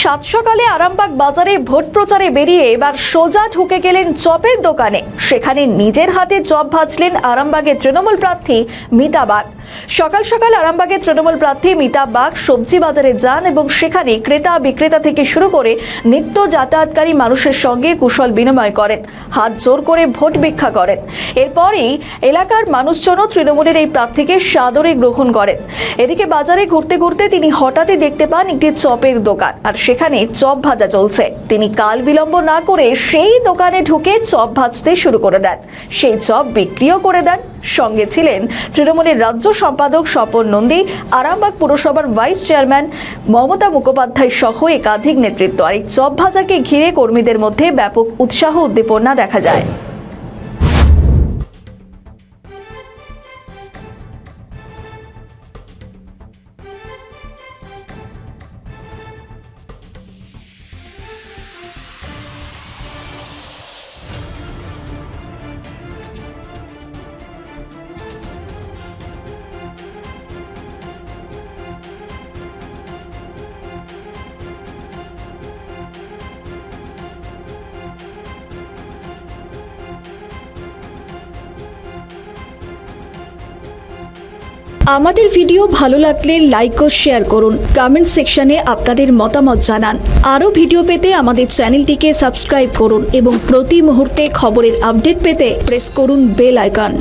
সাত সকালে আরামবাগ বাজারে ভোট প্রচারে বেরিয়ে এবার সোজা ঢুকে গেলেন চপের দোকানে। সেখানে নিজের হাতে চপ ভাজলেন আরামবাগের তৃণমূল প্রার্থী মিতা বাগ। সকাল সকাল আরামবাগের তৃণমূল প্রার্থী মিতা বাগ সবজি বাজারে যান এবং সেখানে ক্রেতা বিক্রেতা থেকে শুরু করে নিত্য যাতায়াতকারী মানুষের সঙ্গে কুশল বিনিময় করেন, হাত জোর করে ভোট ভিক্ষা করেন। এরপরেই এলাকার মানুষজনও তৃণমূলের এই প্রার্থীকে সাদরে গ্রহণ করেন। এদিকে বাজারে ঘুরতে ঘুরতে তিনি হঠাৎই দেখতে পান একটি চপের দোকান, আর সেখানে চপ ভাজা চলছে। তিনি কাল বিলম্ব না করে সেই দোকানে ঢুকে চপ ভাজতে শুরু করে দেন, সেই চপ বিক্রিও করে দেন। সঙ্গে ছিলেন তৃণমূলের রাজ্য সম্পাদক স্বপন নন্দী, আরামবাগ পুরসভার ভাইস চেয়ারম্যান মমতা মুখোপাধ্যায় সহ একাধিক নেতৃত্ব। আর এই চপ ভাজাকে ঘিরে কর্মীদের মধ্যে ব্যাপক উৎসাহ উদ্দীপনা দেখা যায়। আমাদের ভিডিও ভালো লাগলে লাইক ও শেয়ার করুন, কমেন্ট সেকশনে আপনাদের মতামত জানান। আরও ভিডিও পেতে আমাদের চ্যানেলটিকে সাবস্ক্রাইব করুন এবং প্রতি মুহূর্তে খবরের আপডেট পেতে প্রেস করুন বেল আইকন।